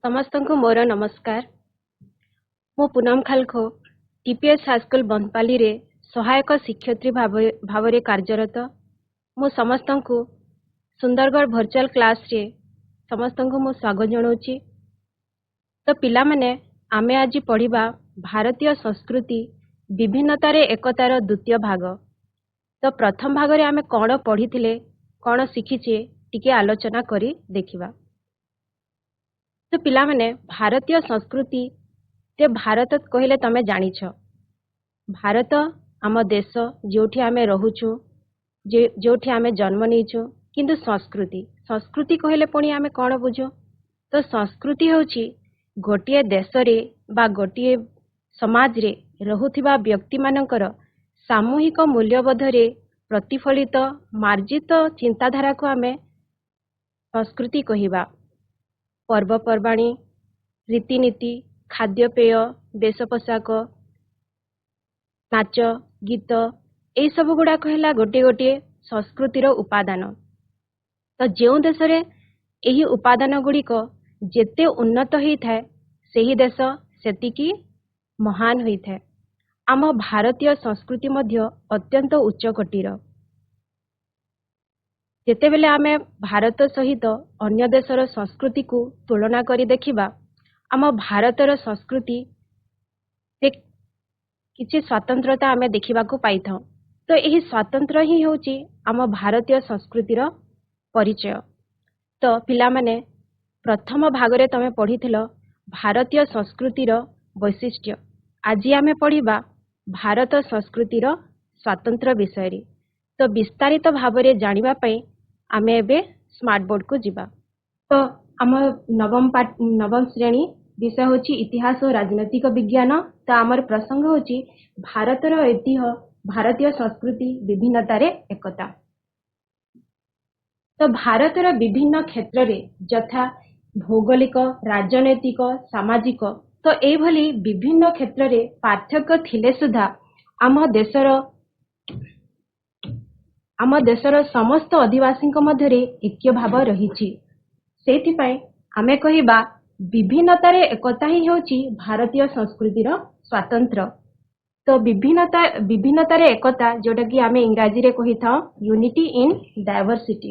ସମସ୍ତଙ୍କୁ ମୋର ନମସ୍କାର। ମୁଁ ପୁନମ ଖାଲଖୋ ଟିପିଏସ୍ ହାଇସ୍କୁଲ ବନ୍ଦପାଲିରେ ସହାୟକ ଶିକ୍ଷୟିତ୍ରୀ ଭାବରେ କାର୍ଯ୍ୟରତ। ମୁଁ ସମସ୍ତଙ୍କୁ ସୁନ୍ଦରଗଡ଼ ଭର୍ଚୁଆଲ କ୍ଲାସରେ ସମସ୍ତଙ୍କୁ ମୁଁ ସ୍ୱାଗତ ଜଣାଉଛି। ତ ପିଲାମାନେ ଆମେ ଆଜି ପଢ଼ିବା ଭାରତୀୟ ସଂସ୍କୃତି ବିଭିନ୍ନତାରେ ଏକତାର ଦ୍ୱିତୀୟ ଭାଗ। ତ ପ୍ରଥମ ଭାଗରେ ଆମେ କ'ଣ ପଢ଼ିଥିଲେ, କ'ଣ ଶିଖିଛେ ଟିକେ ଆଲୋଚନା କରି ଦେଖିବା। ତ ପିଲାମାନେ ଭାରତୀୟ ସଂସ୍କୃତି ଭାରତ କହିଲେ ତମେ ଜାଣିଛ, ଭାରତ ଆମ ଦେଶ ଯେଉଁଠି ଆମେ ରହୁଛୁ, ଯେଉଁଠି ଆମେ ଜନ୍ମ ନେଇଛୁ। କିନ୍ତୁ ସଂସ୍କୃତି କହିଲେ ପୁଣି ଆମେ କ'ଣ ବୁଝୁ? ତ ସଂସ୍କୃତି ହେଉଛି ଗୋଟିଏ ଦେଶରେ ବା ଗୋଟିଏ ସମାଜରେ ରହୁଥିବା ବ୍ୟକ୍ତିମାନଙ୍କର ସାମୂହିକ ମୂଲ୍ୟବୋଧରେ ପ୍ରତିଫଳିତ ମାର୍ଜିତ ଚିନ୍ତାଧାରାକୁ ଆମେ ସଂସ୍କୃତି କହିବା। ପର୍ବପର୍ବାଣୀ, ରୀତିନୀତି, ଖାଦ୍ୟପେୟ, ବେଶ ପୋଷାକ, ନାଚ, ଗୀତ ଏଇସବୁ ଗୁଡ଼ାକ ହେଲା ଗୋଟିଏ ଗୋଟିଏ ସଂସ୍କୃତିର ଉପାଦାନ। ତ ଯେଉଁ ଦେଶରେ ଏହି ଉପାଦାନ ଗୁଡ଼ିକ ଯେତେ ଉନ୍ନତ ହୋଇଥାଏ, ସେହି ଦେଶ ସେତିକି ମହାନ ହୋଇଥାଏ। ଆମ ଭାରତୀୟ ସଂସ୍କୃତି ମଧ୍ୟ ଅତ୍ୟନ୍ତ ଉଚ୍ଚ କୋଟିର। ଯେତେବେଳେ ଆମେ ଭାରତ ସହିତ ଅନ୍ୟ ଦେଶର ସଂସ୍କୃତିକୁ ତୁଳନା କରି ଦେଖିବା, ଆମ ଭାରତର ସଂସ୍କୃତି କିଛି ସ୍ୱାତନ୍ତ୍ରତା ଆମେ ଦେଖିବାକୁ ପାଇଥାଉ। ତ ଏହି ସ୍ୱାତନ୍ତ୍ର୍ୟ ହିଁ ହେଉଛି ଆମ ଭାରତୀୟ ସଂସ୍କୃତିର ପରିଚୟ। ତ ପିଲାମାନେ ପ୍ରଥମ ଭାଗରେ ତମେ ପଢ଼ିଥିଲ ଭାରତୀୟ ସଂସ୍କୃତିର ବୈଶିଷ୍ଟ୍ୟ। ଆଜି ଆମେ ପଢ଼ିବା ଭାରତ ସଂସ୍କୃତିର ସ୍ୱାତନ୍ତ୍ର୍ୟ ବିଷୟରେ। ତ ବିସ୍ତାରିତ ଭାବରେ ଜାଣିବା ପାଇଁ ଆମେ ଏବେ ସ୍ମାର୍ଟ ବୋର୍ଡକୁ ଯିବା। ତ ଆମ ନବମ ଶ୍ରେଣୀ ବିଷୟ ହେଉଛି ଇତିହାସ ଓ ରାଜନୈତିକ ବିଜ୍ଞାନ। ତ ଆମର ପ୍ରସଙ୍ଗ ହେଉଛି ଭାରତର ଐତିହ୍ୟ, ଭାରତୀୟ ସଂସ୍କୃତି ବିଭିନ୍ନତାରେ ଏକତା। ତ ଭାରତର ବିଭିନ୍ନ କ୍ଷେତ୍ରରେ ଯଥା ଭୌଗୋଳିକ, ରାଜନୈତିକ, ସାମାଜିକ ତ ଏଇଭଳି ବିଭିନ୍ନ କ୍ଷେତ୍ରରେ ପାର୍ଥକ୍ୟ ଥିଲେ ସୁଦ୍ଧା ଆମ ଦେଶର ସମସ୍ତ ଅଧିବାସୀଙ୍କ ମଧ୍ୟରେ ଐକ୍ୟ ଭାବ ରହିଛି। ସେଇଥିପାଇଁ ଆମେ କହିବା ବିଭିନ୍ନତାରେ ଏକତା ହିଁ ହେଉଛି ଭାରତୀୟ ସଂସ୍କୃତିର ସ୍ୱାତନ୍ତ୍ର୍ୟ। ତ ବିଭିନ୍ନତାରେ ଏକତା, ଯୋଉଟାକି ଆମେ ଇଂରାଜୀରେ କହିଥାଉ ୟୁନିଟି ଇନ୍ ଡାଇଭର୍ସିଟି।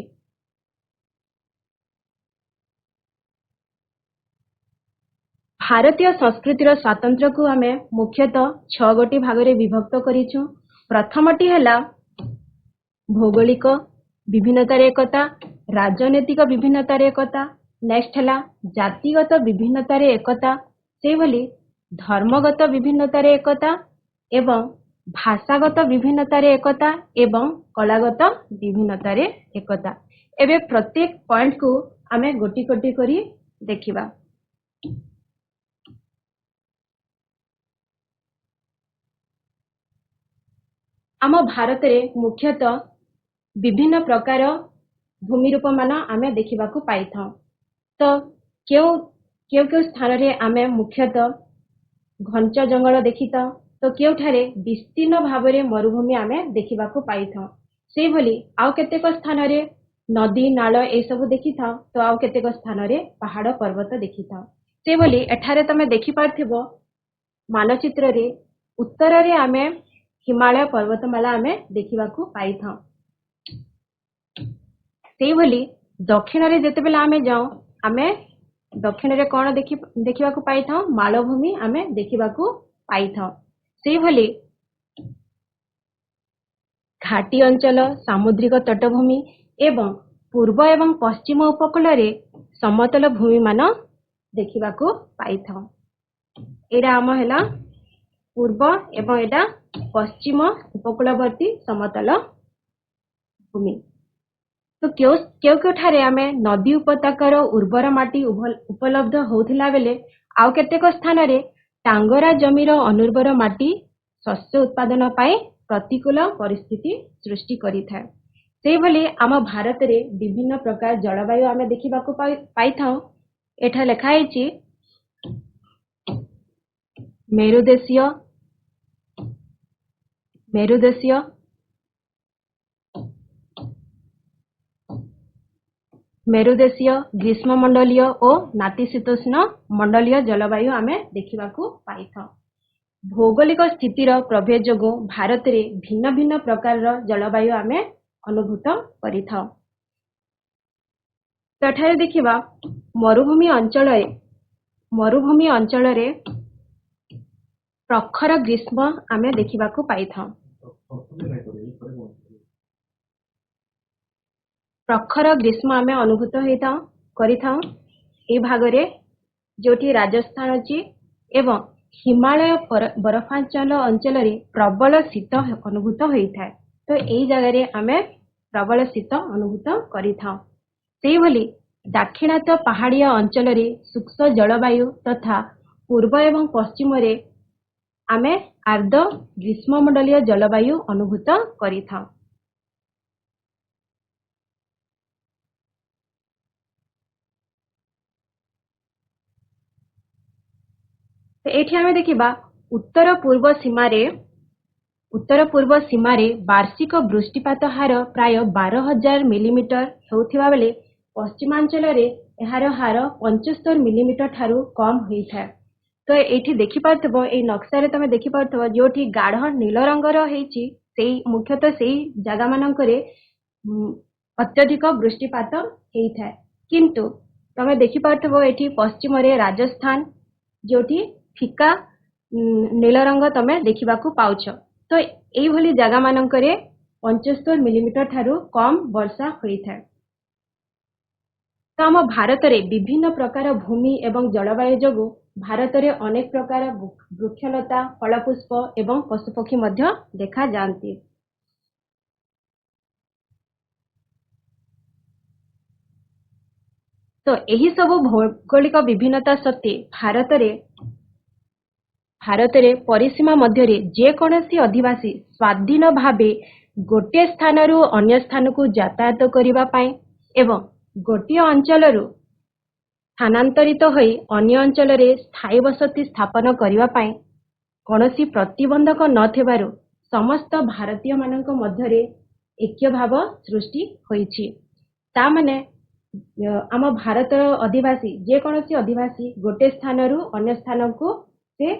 ଭାରତୀୟ ସଂସ୍କୃତିର ସ୍ୱାତନ୍ତ୍ର୍ୟକୁ ଆମେ ମୁଖ୍ୟତଃ 6 ଗୋଟି ଭାଗରେ ବିଭକ୍ତ କରିଛୁ। ପ୍ରଥମଟି ହେଲା ଭୌଗୋଳିକ ବିଭିନ୍ନତାରେ ଏକତା, ରାଜନୈତିକ ବିଭିନ୍ନତାରେ ଏକତା, ନେକ୍ସଟ ହେଲା ଜାତିଗତ ବିଭିନ୍ନତାରେ ଏକତା, ସେହିଭଳି ଧର୍ମଗତ ବିଭିନ୍ନତାରେ ଏକତା ଏବଂ ଭାଷାଗତ ବିଭିନ୍ନତାରେ ଏକତା ଏବଂ କଳାଗତ ବିଭିନ୍ନତାରେ ଏକତା। ଏବେ ପ୍ରତ୍ୟେକ ପଏଣ୍ଟକୁ ଆମେ ଗୋଟି ଗୋଟି କରି ଦେଖିବା। ଆମ ଭାରତରେ ମୁଖ୍ୟତଃ ବିଭିନ୍ନ ପ୍ରକାର ଭୂମିରୂପମାନ ଆମେ ଦେଖିବାକୁ ପାଇଥାଉ। ତ କେଉଁ ସ୍ଥାନରେ ଆମେ ମୁଖ୍ୟତଃ ଘଞ୍ଚ ଜଙ୍ଗଲ ଦେଖିଥାଉ, ତ କେଉଁଠାରେ ବିସ୍ତୀର୍ଣ୍ଣ ଭାବରେ ମରୁଭୂମି ଆମେ ଦେଖିବାକୁ ପାଇଥାଉ। ସେହିଭଳି ଆଉ କେତେକ ସ୍ଥାନରେ ନଦୀ, ନାଳ ଏସବୁ ଦେଖିଥାଉ, ତ ଆଉ କେତେକ ସ୍ଥାନରେ ପାହାଡ଼ ପର୍ବତ ଦେଖିଥାଉ। ସେହିଭଳି ଏଠାରେ ତମେ ଦେଖିପାରୁଥିବ ମାନଚିତ୍ରରେ ଉତ୍ତରରେ ଆମେ ହିମାଳୟ ପର୍ବତମାଳା ଆମେ ଦେଖିବାକୁ ପାଇଥାଉ। ସେହିଭଳି ଦକ୍ଷିଣରେ ଯେତେବେଳେ ଆମେ ଯାଉ, ଆମେ ଦକ୍ଷିଣରେ କ'ଣ ଦେଖିବାକୁ ପାଇଥାଉ? ମାଳଭୂମି ଆମେ ଦେଖିବାକୁ ପାଇଥାଉ। ସେହିଭଳି ଘାଟି ଅଞ୍ଚଳ, ସାମୁଦ୍ରିକ ତଟଭୂମି ଏବଂ ପୂର୍ବ ଏବଂ ପଶ୍ଚିମ ଉପକୂଳରେ ସମତଳ ଭୂମିମାନ ଦେଖିବାକୁ ପାଇଥାଉ। ଏଇଟା ଆମ ହେଲା ପୂର୍ବ ଏବଂ ଏଇଟା ପଶ୍ଚିମ ଉପକୂଳବର୍ତ୍ତୀ ସମତଳ ଭୂମି। ତ କେଉଁଠାରେ ଆମେ ନଦୀ ଉପତ୍ୟକାର ଉର୍ବର ମାଟି ଉପଲବ୍ଧ ହେଉଥିଲା ବେଳେ ଆଉ କେତେକ ସ୍ଥାନରେ ଟାଙ୍ଗରା ଜମିର ଅନୁର୍ବର ମାଟି ଶସ୍ୟ ଉତ୍ପାଦନ ପାଇଁ ପ୍ରତିକୂଳ ପରିସ୍ଥିତି ସୃଷ୍ଟି କରିଥାଏ। ସେହିଭଳି ଆମ ଭାରତରେ ବିଭିନ୍ନ ପ୍ରକାର ଜଳବାୟୁ ଆମେ ଦେଖିବାକୁ ପାଇଥାଉ। ଏଠାରେ ଲେଖା ହେଇଛି ମେରୁଦେଶୀୟ, मेरुदेशीय ग्रीष्ममंडलीय और नातिशीतोष्ण मंडलीय जलवायु आम देखा पाई था। भौगोलिक स्थितिर प्रभेद जो भारत में भिन्न भिन्न प्रकार जलवायु आम अनुभूत करिथाउ। सेठारे देखिबा मरुभूमि अंचल प्रखर ग्रीष्म आम देखा पाई था। प्रखर ग्रीष्म आम अनुभूत करिथाउ। ए भागरे जोटी राजस्थान अछि एवं हिमालय बरफांचल अंचल प्रबल शीत अनुभूत होता है। तो यही जगह आम प्रबल शीत अनुभूत करिथाउ। सेही भली दाक्षिणात्य पहाड़िय अंचल शुष्क जलवायु तथा पूर्व एवं पश्चिम रे आमे आर्द्र ग्रीष्ममंडलीय जलवायु अनुभूत करिथाउ। एठी आमे देखिबा उत्तर पूर्व सीमारे वार्षिक वृष्टिपात हार प्राय 12,000 मिलीमीटर होउथिबा बेले पश्चिमांचल रे एहार हार 75 मिलीमीटर ठारू कम होइଥାଏ। तो एठी देखि पारथबो ए नक्शा रे तमे देखि पारथबो जोठी गाढ़ नील रंगर हेछि सेही मुख्यतः सेही जागा मानकरे अत्यधिक वृष्टिपात हेइଥାଏ। किंतु तमे देखि पारथबो एठी पश्चिम रे राजस्थान जोठी फिका नील रंग तमे देखिबाकू पाउछ। तो एई भली जागा मानकरे 75 मिलीमीटर ठारू कम वर्षा होइଥାଏ। तो आम भारत में विभिन्न प्रकार भूमि एवं जलवायु जोगु भारत में अनेक प्रकार वृक्षलता फलपुष्प एवं पशुपक्षी मध्य देखा जाती। तो यही सब भौगोलिक विभिन्नता सत्वे भारत रे परिसीमा मध्य जेकोसी अधिवासी स्वाधीन भावे गोटे स्थान अन्य स्थान को यातायात करने एवं गोटे अंचल स्थानांतरित होई अन्य अंचल रे स्थायी बसति स्थापन करने कौनसी प्रतिबंधक नथिबारु समस्त भारतीय मानक मध्यरे ऐक्य भाव सृष्टि होईछि। ता माने आम भारत अधिवासी जेकोसी अधिवासी गोटे स्थान अन्य स्थान को से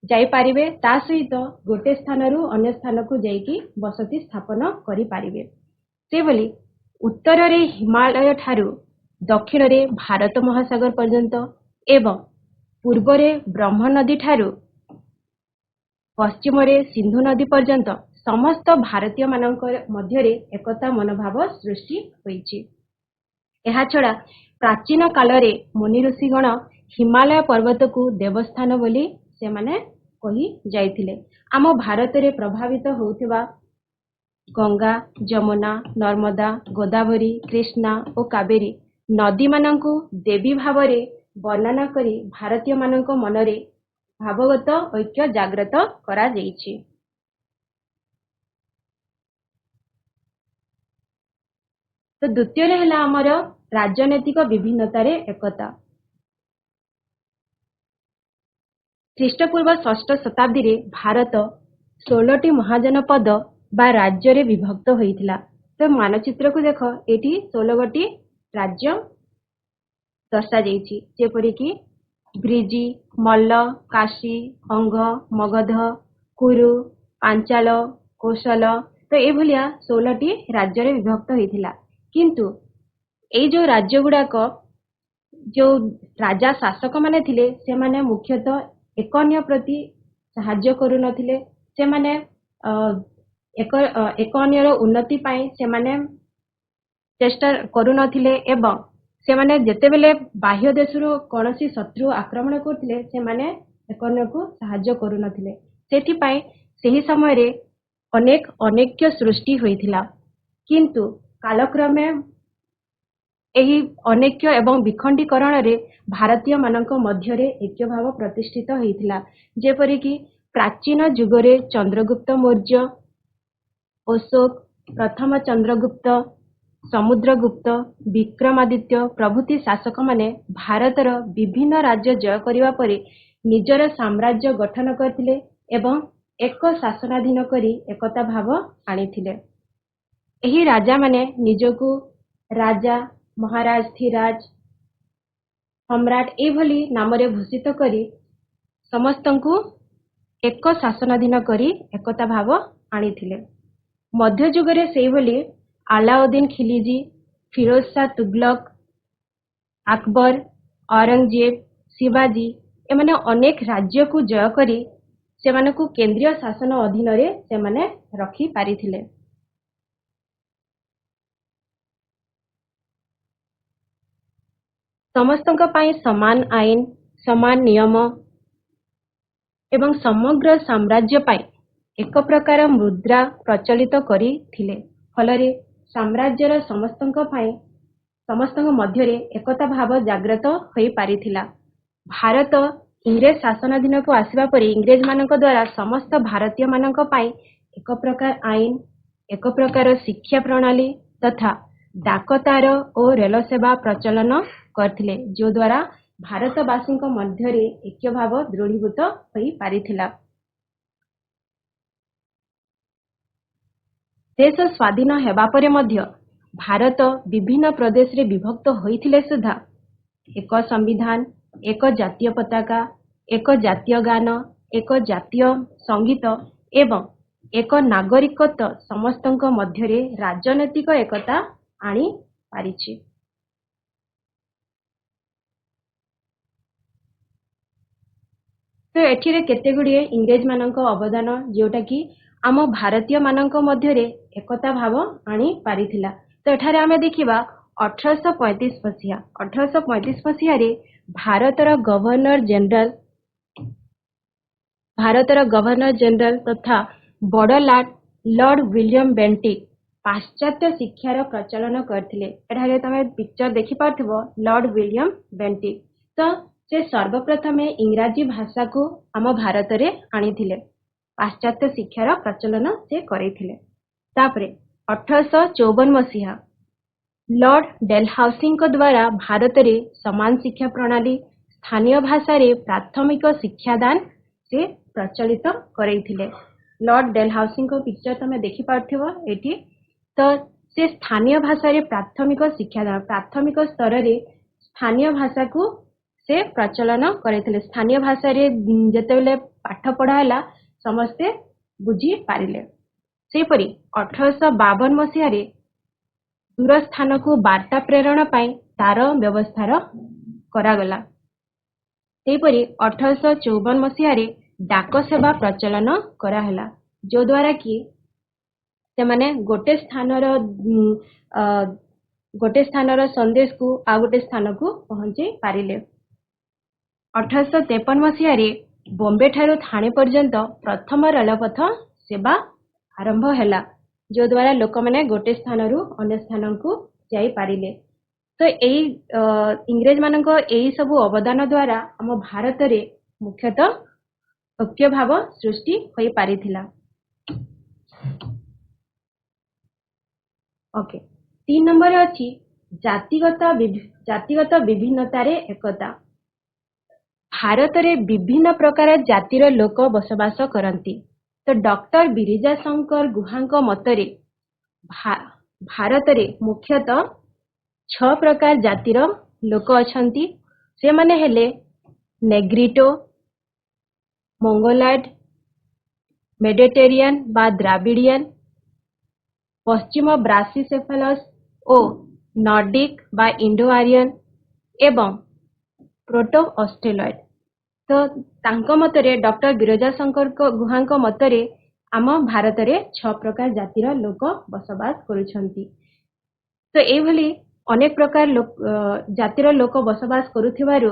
जाई पारिबे, ता सहित गोटे स्थान अन्य स्थान को जाइकी बसति स्थापन करि पारिबे। से भली उत्तर रे हिमालय ठारू दक्षिण रे भारत महासागर पर्यंत एवं पूर्व रे ब्रह्म नदी ठारू पश्चिम रे सिंधु नदी पर्यंत समस्त भारतीय मानक मध्यरे एकता मनोभाव सृष्टि होईछि। एहा छड़ा प्राचीन काल रे मुनि ऋषिगण हिमालय पर्वत को देवस्थान बोली से माने कही जाइथिले। आम भारत रे प्रभावित होउथिबा गंगा जमुना नर्मदा गोदावरी कृष्णा और कावेरी नदी मानक देवी भाव वर्णना करी भारतीय मानक मनरे भावगत ऐक्य जागृत करा जाइछि। तो द्वितीय है आमर राजनैतिक विभिन्नतार एकता। ख्रीष्टपूर्व 6ष्ठ शताब्दी रे भारत 16टी महाजनपद बा राज्य रे विभक्त होइथिला। तो मानचित्र को देख एटी 16 राज्य दर्शा जाइछि, जेपरि कि ब्रिजी मल्ल काशी अंग मगध कुरु पांचाल कौशल। तो ए भलिया 16टी राज्य रे विभक्त होइथिला। किंतु ए जो राज्य गुड़ाक जो राजा शासक माने थिले से माने मुख्यतः एक अन्य प्रति साहाय्य करू नथिले। से माने एक अन्यर उन्नति पाई से माने चेष्टा करू नथिले एवं से माने जेतेबेले बाह्य देशरू कोनोसी शत्रु आक्रमण करथिले से माने एक अन्य को साहाय्य करू नथिले। सेथि पाई सेही समय रे अनेक अनैक्य सृष्टि होइथिला। किंतु कालक्रमे एही अनैक्य एवं विखंडीकरण रे भारतीय मानक मध्यरे ऐक्य भाव प्रतिष्ठित होइथिला। जेपरि कि प्राचीन युगरे चंद्रगुप्त मौर्य अशोक प्रथम चंद्रगुप्त समुद्रगुप्त विक्रमादित्य प्रभृति शासक माने भारतर विभिन्न राज्य जय करिवा परे निजर साम्राज्य गठन करथिले एवं एक शासनाधीन करी एकता भाव आनिथिले। एही राजा माने निजको राजा ମହାରାଜ ଧୀରାଜ ସମ୍ରାଟ ଏଭଳି ନାମରେ ଭୂଷିତ କରି ସମସ୍ତଙ୍କୁ ଏକ ଶାସନାଧୀନ କରି ଏକତା ଭାବ ଆଣିଥିଲେ। ମଧ୍ୟଯୁଗରେ ସେଇଭଳି ଆଲାଉଦ୍ଦିନ ଖିଲଜି, ଫିରୋଜ ଶାହ ତୁଗଲକ, ଆକବର, ଔରଙ୍ଗଜେବ, ଶିବାଜୀ ଏମାନେ ଅନେକ ରାଜ୍ୟକୁ ଜୟ କରି ସେମାନଙ୍କୁ କେନ୍ଦ୍ରୀୟ ଶାସନ ଅଧୀନରେ ସେମାନେ ରଖିପାରିଥିଲେ। ସମସ୍ତଙ୍କ ପାଇଁ ସମାନ ଆଇନ, ସମାନ ନିୟମ ଏବଂ ସମଗ୍ର ସାମ୍ରାଜ୍ୟ ପାଇଁ ଏକ ପ୍ରକାର ମୁଦ୍ରା ପ୍ରଚଳିତ କରିଥିଲେ। ଫଳରେ ସାମ୍ରାଜ୍ୟର ସମସ୍ତଙ୍କ ମଧ୍ୟରେ ଏକତା ଭାବ ଜାଗ୍ରତ ହୋଇପାରିଥିଲା। ଭାରତ ଇଂରେଜ ଶାସନାଧୀନକୁ ଆସିବା ପରେ ଇଂରେଜମାନଙ୍କ ଦ୍ୱାରା ସମସ୍ତ ଭାରତୀୟମାନଙ୍କ ପାଇଁ ଏକ ପ୍ରକାର ଆଇନ, ଏକ ପ୍ରକାର ଶିକ୍ଷା ପ୍ରଣାଳୀ ତଥା ଡାକତାର ଓ ରେଳ ସେବା ପ୍ରଚଳନ କରିଥିଲେ, ଯଦ୍ୱାରା ଭାରତବାସୀଙ୍କ ମଧ୍ୟରେ ଐକ୍ୟ ଭାବ ଦୃଢ଼ୀଭୂତ ହୋଇପାରିଥିଲା। ଦେଶ ସ୍ୱାଧୀନ ହେବା ପରେ ମଧ୍ୟ ଭାରତ ବିଭିନ୍ନ ପ୍ରଦେଶରେ ବିଭକ୍ତ ହୋଇଥିଲେ ସୁଦ୍ଧା ଏକ ସମ୍ବିଧାନ, ଏକ ଜାତୀୟ ପତାକା, ଏକ ଜାତୀୟ ଗାନ, ଏକ ଜାତୀୟ ସଙ୍ଗୀତ ଏବଂ ଏକ ନାଗରିକତ୍ୱ ସମସ୍ତଙ୍କ ମଧ୍ୟରେ ରାଜନୈତିକ ଏକତା ଆଣିପାରିଛି। ତ ଏଠିରେ କେତେଗୁଡ଼ିଏ ଇଂରେଜମାନଙ୍କ ଅବଦାନ ଯେଉଁଟାକି ଆମ ଭାରତୀୟମାନଙ୍କ ମଧ୍ୟରେ ଏକତା ଭାବ ଆଣିପାରିଥିଲା। ତ ଏଠାରେ ଆମେ ଦେଖିବା 1835 ମସିହାରେ ଭାରତର ଗଭର୍ଣ୍ଣର ଜେନେରାଲ ତଥା ବଡ଼ ଲର୍ଡ ୱିଲିୟମ ବେଣ୍ଟିକ ପାଶ୍ଚାତ୍ୟ ଶିକ୍ଷାର ପ୍ରଚଳନ କରିଥିଲେ। ଏଠାରେ ତମେ ପିକ୍ଚର ଦେଖିପାରୁଥିବ ଲର୍ଡ ୱିଲିୟମ ବେଣ୍ଟିକ। ତ ସେ ସର୍ବପ୍ରଥମେ ଇଂରାଜୀ ଭାଷାକୁ ଆମ ଭାରତରେ ଆଣିଥିଲେ, ପାଶ୍ଚାତ୍ୟ ଶିକ୍ଷାର ପ୍ରଚଳନ ସେ କରେଇଥିଲେ। ତାପରେ 1854 ମସିହା ଲର୍ଡ ଡେଲହାଉସିଙ୍କ ଦ୍ୱାରା ଭାରତରେ ସମାନ ଶିକ୍ଷା ପ୍ରଣାଳୀ, ସ୍ଥାନୀୟ ଭାଷାରେ ପ୍ରାଥମିକ ଶିକ୍ଷାଦାନ ସେ ପ୍ରଚଳିତ କରେଇଥିଲେ। ଲର୍ଡ ଡେଲହାଉସିଙ୍କ ପିକ୍ଚର ତମେ ଦେଖିପାରୁଥିବ ଏଠି। ତ ସେ ସ୍ଥାନୀୟ ଭାଷାରେ ପ୍ରାଥମିକ ଶିକ୍ଷାଦାନ, ପ୍ରାଥମିକ ସ୍ତରରେ ସ୍ଥାନୀୟ ଭାଷାକୁ ସେ ପ୍ରଚଳନ କରିଥିଲେ। ସ୍ଥାନୀୟ ଭାଷାରେ ଯେତେବେଳେ ପାଠ ପଢା ହେଲା ସମସ୍ତେ ବୁଝିପାରିଲେ। ସେହିପରି 1852 ମସିହାରେ ଦୂର ସ୍ଥାନକୁ ବାର୍ତ୍ତା ପ୍ରେରଣ ପାଇଁ ତାର ବ୍ୟବସ୍ଥାର କରାଗଲା। ସେହିପରି 1854 ମସିହାରେ ଡାକ ସେବା ପ୍ରଚଳନ କରାହେଲା, ଯଦ୍ୱାରା କି ସେମାନେ ଗୋଟେ ସ୍ଥାନର ସନ୍ଦେଶକୁ ଆଉ ଗୋଟେ ସ୍ଥାନକୁ ପହଞ୍ଚେଇ ପାରିଲେ। 1853 ମସିହାରେ ବମ୍ବେ ଠାରୁ ଥାଣେ ପର୍ଯ୍ୟନ୍ତ ପ୍ରଥମ ରେଳପଥ ସେବା ଆରମ୍ଭ ହେଲା, ଯଦ୍ୱାରା ଲୋକମାନେ ଗୋଟେ ସ୍ଥାନରୁ ଅନ୍ୟ ସ୍ଥାନକୁ ଯାଇପାରିଲେ। ତ ଏଇ ଇଂରେଜମାନଙ୍କ ଏଇ ସବୁ ଅବଦାନ ଦ୍ୱାରା ଆମ ଭାରତରେ ମୁଖ୍ୟତଃ ଐକ୍ୟ ଭାବ ସୃଷ୍ଟି ହୋଇପାରିଥିଲା। ଓକେ, 3 ନମ୍ବରରେ ଅଛି ଜାତିଗତ ବିଭିନ୍ନତାରେ ଏକତା। ଭାରତରେ ବିଭିନ୍ନ ପ୍ରକାର ଜାତିର ଲୋକ ବସବାସ କରନ୍ତି। ତ ଡକ୍ଟର ବିରଜା ଶଙ୍କର ଗୁହାଙ୍କ ମତରେ ଭାରତରେ ମୁଖ୍ୟତଃ 6 ପ୍ରକାର ଜାତିର ଲୋକ ଅଛନ୍ତି। ସେମାନେ ହେଲେ ନେଗ୍ରିଟୋ, ମଙ୍ଗୋଲାଇଡ, ମେଡିଟେରିଆନ ବା ଦ୍ରାବିଡିଆନ, ପଶ୍ଚିମ ବ୍ରାସିସେଫାଲସ ଓ ନର୍ଡିକ ବା ଇଣ୍ଡୋ ଆରିଆନ ଏବଂ ପ୍ରୋଟୋ ଅଷ୍ଟ୍ରେଲଏଡ। ତ ତାଙ୍କ ମତରେ ଡକ୍ଟର ବିରଜା ଶଙ୍କର ଗୁହାଙ୍କ ମତରେ ଆମ ଭାରତରେ 6 ପ୍ରକାର ଜାତିର ଲୋକ ବସବାସ କରୁଛନ୍ତି। ତ ଏଇଭଳି ଅନେକ ପ୍ରକାର ଜାତିର ଲୋକ ବସବାସ କରୁଥିବାରୁ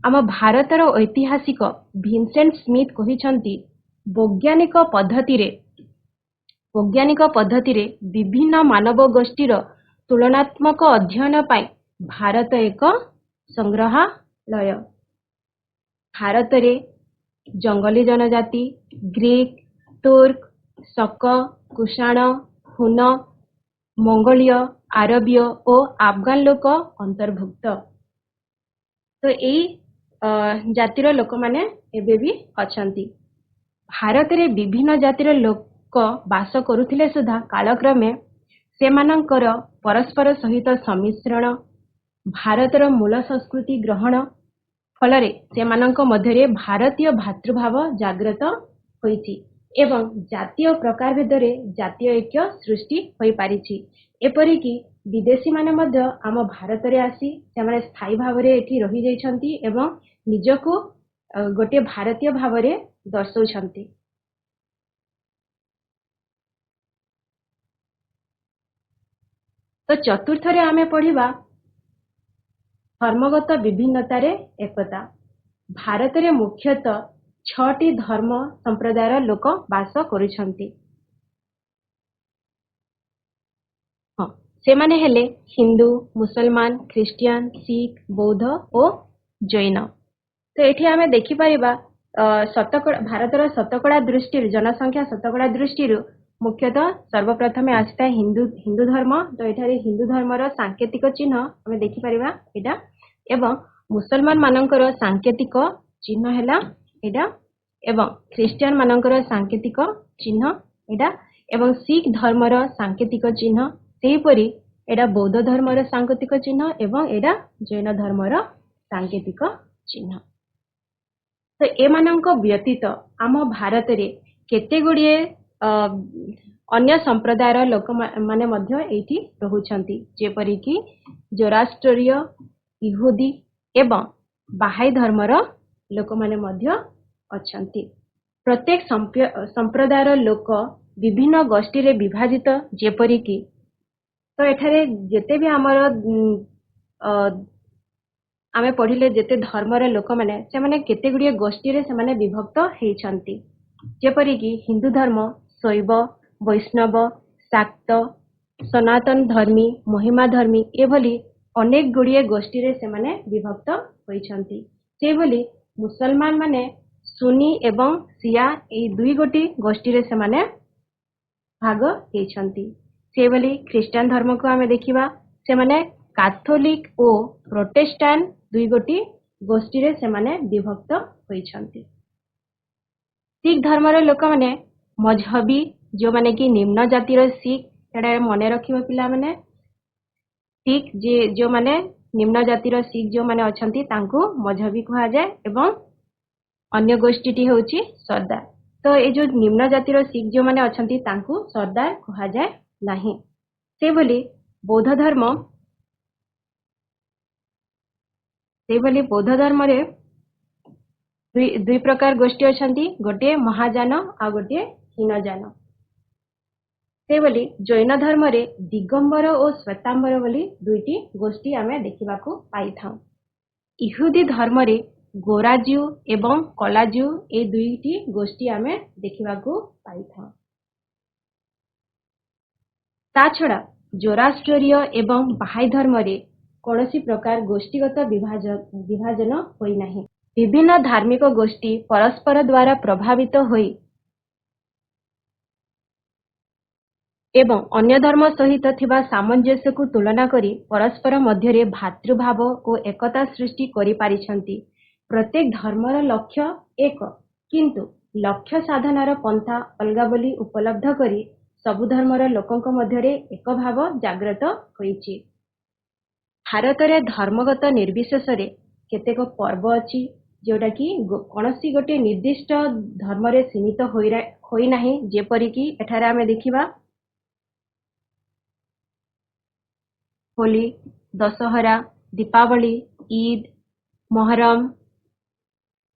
ଆମ ଭାରତର ଐତିହାସିକ ଭିନସେଣ୍ଟ ସ୍ମିଥ କହିଛନ୍ତି ବୈଜ୍ଞାନିକ ପଦ୍ଧତିରେ ବିଭିନ୍ନ ମାନବ ଗୋଷ୍ଠୀର ତୁଳନାତ୍ମକ ଅଧ୍ୟୟନ ପାଇଁ ଭାରତ ଏକ ସଂଗ୍ରହାଳୟ। ଭାରତରେ ଜଙ୍ଗଲୀ ଜନଜାତି, ଗ୍ରୀକ, ତୁର୍କ, ଶକ, କୁଷାଣ, ହୁନ, ମଙ୍ଗୋଳୀୟ, ଆରବୀୟ ଓ ଆଫଗାନ ଲୋକ ଅନ୍ତର୍ଭୁକ୍ତ। ତ ଏଇ ଜାତିର ଲୋକମାନେ ଏବେ ବି ଅଛନ୍ତି। ଭାରତରେ ବିଭିନ୍ନ ଜାତିର ଲୋକ ବାସ କରୁଥିଲେ ସୁଦ୍ଧା କାଳକ୍ରମେ ସେମାନଙ୍କର ପରସ୍ପର ସହିତ ସମ୍ମିଶ୍ରଣ, ଭାରତର ମୂଳ ସଂସ୍କୃତି ଗ୍ରହଣ ଫଳରେ ସେମାନଙ୍କ ମଧ୍ୟରେ ଭାରତୀୟ ଭାତୃଭାବ ଜାଗ୍ରତ ହୋଇଛି ଏବଂ ଜାତୀୟ ପ୍ରକାରଭେଦରେ ଜାତୀୟ ଐକ୍ୟ ସୃଷ୍ଟି ହୋଇପାରିଛି। ଏପରିକି ବିଦେଶୀମାନେ ମଧ୍ୟ ଆମ ଭାରତରେ ଆସି ସେମାନେ ସ୍ଥାୟୀ ଭାବରେ ଏଠି ରହିଯାଇଛନ୍ତି ଏବଂ ନିଜକୁ ଗୋଟିଏ ଭାରତୀୟ ଭାବରେ ଦର୍ଶାଉଛନ୍ତି। ତ ଚତୁର୍ଥରେ ଆମେ ପଢିବା ଧର୍ମଗତ ବିଭିନ୍ନତାରେ ଏକତା। ଭାରତରେ ମୁଖ୍ୟତଃ 6ଟି ଧର୍ମ ସମ୍ପ୍ରଦାୟର ଲୋକ ବାସ କରୁଛନ୍ତି। ସେମାନେ ହେଲେ ହିନ୍ଦୁ, ମୁସଲମାନ, ଖ୍ରୀଷ୍ଟିଆନ, ଶିଖ, ବୌଦ୍ଧ ଓ ଜୈନ। ତ ଏଠି ଆମେ ଦେଖିପାରିବା ଭାରତର ଶତକଡ଼ା ଦୃଷ୍ଟିରୁ, ଜନସଂଖ୍ୟା ଶତକଡ଼ା ଦୃଷ୍ଟିରୁ ମୁଖ୍ୟତଃ ସର୍ବପ୍ରଥମେ ଆସିଥାଏ ହିନ୍ଦୁ ଧର୍ମ। ତ ଏଠାରେ ହିନ୍ଦୁ ଧର୍ମର ସାଙ୍କେତିକ ଚିହ୍ନ ଆମେ ଦେଖିପାରିବା ଏଇଟା, ଏବଂ ମୁସଲମାନ ମାନଙ୍କର ସାଙ୍କେତିକ ଚିହ୍ନ ହେଲା ଏଇଟା, ଏବଂ ଖ୍ରୀଷ୍ଟିଆନ ମାନଙ୍କର ସାଙ୍କେତିକ ଚିହ୍ନ ଏଇଟା, ଏବଂ ଶିଖ ଧର୍ମର ସାଙ୍କେତିକ ଚିହ୍ନ ସେହିପରି ଏଇଟା ବୌଦ୍ଧ ଧର୍ମର ସାଙ୍କେତିକ ଚିହ୍ନ ଏବଂ ଏଇଟା ଜୈନ ଧର୍ମର ସାଙ୍କେତିକ ଚିହ୍ନ। ତ ଏମାନଙ୍କ ବ୍ୟତୀତ ଆମ ଭାରତରେ କେତେ ଗୁଡ଼ିଏ ଅନ୍ୟ ସମ୍ପ୍ରଦାୟର ଲୋକମାନେ ମଧ୍ୟ ଏଇଠି ରହୁଛନ୍ତି, ଯେପରିକି ଜୋରାଷ୍ଟ୍ରୀୟ, ଇହୁଦୀ ଏବଂ ବାହାଇ ଧର୍ମର ଲୋକମାନେ ମଧ୍ୟ ଅଛନ୍ତି। ପ୍ରତ୍ୟେକ ସମ୍ପ୍ରଦାୟର ଲୋକ ବିଭିନ୍ନ ଗୋଷ୍ଠୀରେ ବିଭାଜିତ, ଯେପରିକି ତ ଏଠାରେ ଯେତେ ବି ଆମର ଆମେ ପଢିଲେ ଯେତେ ଧର୍ମର ଲୋକମାନେ ସେମାନେ କେତେ ଗୁଡ଼ିଏ ଗୋଷ୍ଠୀରେ ସେମାନେ ବିଭକ୍ତ ହେଇଛନ୍ତି, ଯେପରିକି ହିନ୍ଦୁ ଧର୍ମ ଶୈବ, ବୈଷ୍ଣବ, ଶାକ୍ତ, ସନାତନ ଧର୍ମୀ, ମହିମା ଧର୍ମୀ ଏଭଳି ଅନେକ ଗୁଡ଼ିଏ ଗୋଷ୍ଠୀରେ ସେମାନେ ବିଭକ୍ତ ହୋଇଛନ୍ତି। ସେହିଭଳି ମୁସଲମାନ ମାନେ ସୁନି ଏବଂ ସିଆ ଏହି ଦୁଇ ଗୋଟି ଗୋଷ୍ଠୀରେ ସେମାନେ ଭାଗ ହେଇଛନ୍ତି। ସେହିଭଳି ଖ୍ରୀଷ୍ଟିଆନ ଧର୍ମକୁ ଆମେ ଦେଖିବା, ସେମାନେ କାଥୋଲିକ ଓ ପ୍ରୋଟେଷ୍ଟାଣ୍ଟ ଦୁଇ ଗୋଟି ଗୋଷ୍ଠୀରେ ସେମାନେ ବିଭକ୍ତ ହୋଇଛନ୍ତି। ଶିଖ ଧର୍ମର ଲୋକମାନେ ମଜହବୀ, ଯେଉଁମାନେ କି ନିମ୍ନ ଜାତିର ଶିଖ, ସେଟା ମନେ ରଖିବ ପିଲାମାନେ। ଶିଖ ଯେଉଁମାନେ ନିମ୍ନ ଜାତିର ଶିଖ ଯେଉଁମାନେ ଅଛନ୍ତି ତାଙ୍କୁ ମଜହବୀ କୁହାଯାଏ ଏବଂ ଅନ୍ୟ ଗୋଷ୍ଠୀଟି ହେଉଛି ସର୍ଦ୍ଦାର। ତ ଏଇ ଯୋଉ ନିମ୍ନ ଜାତିର ଶିଖ ଯେଉଁମାନେ ଅଛନ୍ତି ତାଙ୍କୁ ସର୍ଦ୍ଦାର କୁହାଯାଏ ନାହିଁ। ସେହିଭଳି ବୌଦ୍ଧ ଧର୍ମରେ ଦୁଇ ପ୍ରକାର ଗୋଷ୍ଠୀ ଅଛନ୍ତି, ଗୋଟିଏ ମହାଯାନ ଆଉ ଗୋଟିଏ ହୀନଯାନ। ସେହିଭଳି ଜୈନ ଧର୍ମରେ ଦିଗମ୍ବର ଓ ଶ୍ୱେତାମ୍ବର ବୋଲି ଦୁଇଟି ଗୋଷ୍ଠୀ ଆମେ ଦେଖିବାକୁ ପାଇଥାଉ। ଇହୁଦୀ ଧର୍ମରେ ଗୋରାଜ୍ୟୁ ଏବଂ କଲାଜ୍ୟୁ এই ଦୁଇଟି ଗୋଷ୍ଠୀ ଆମେ ଦେଖିବାକୁ ପାଇଥାଉ। ତା ଛଡ଼ା ଜୋରାଷ୍ଟ୍ରୀୟ ଏବଂ ବାହାଇ ଧର୍ମରେ କୌଣସି ପ୍ରକାର ଗୋଷ୍ଠୀଗତ ବିଭାଜନ ହୋଇନାହିଁ। ବିଭିନ୍ନ ଧାର୍ମିକ ଗୋଷ୍ଠୀ ପରସ୍ପର ଦ୍ୱାରା ପ୍ରଭାବିତ ହୋଇ ଏବଂ ଅନ୍ୟ ଧର୍ମ ସହିତ ଥିବା ସାମଞ୍ଜସ୍ୟକୁ ତୁଳନା କରି ପରସ୍ପର ମଧ୍ୟରେ ଭାତୃଭାବ ଓ ଏକତା ସୃଷ୍ଟି କରିପାରିଛନ୍ତି। ପ୍ରତ୍ୟେକ ଧର୍ମର ଲକ୍ଷ୍ୟ ଏକ, କିନ୍ତୁ ଲକ୍ଷ୍ୟ ସାଧନାର ପନ୍ଥା ଅଲଗା ବୋଲି ଉପଲବ୍ଧ କରି ସବୁ ଧର୍ମର ଲୋକଙ୍କ ମଧ୍ୟରେ ଏକ ଭାବ ଜାଗ୍ରତ ହୋଇଛି। ଭାରତରେ ଧର୍ମଗତ ନିର୍ବିଶେଷରେ କେତେକ ପର୍ବ ଅଛି ଯେଉଁଟାକି କୌଣସି ଗୋଟିଏ ନିର୍ଦ୍ଦିଷ୍ଟ ଧର୍ମରେ ସୀମିତ ହୋଇନାହିଁ, ଯେପରିକି ଏଠାରେ ଆମେ ଦେଖିବା ହୋଲି, ଦଶହରା, ଦୀପାବଳି, ଇଦ୍, ମହରମ,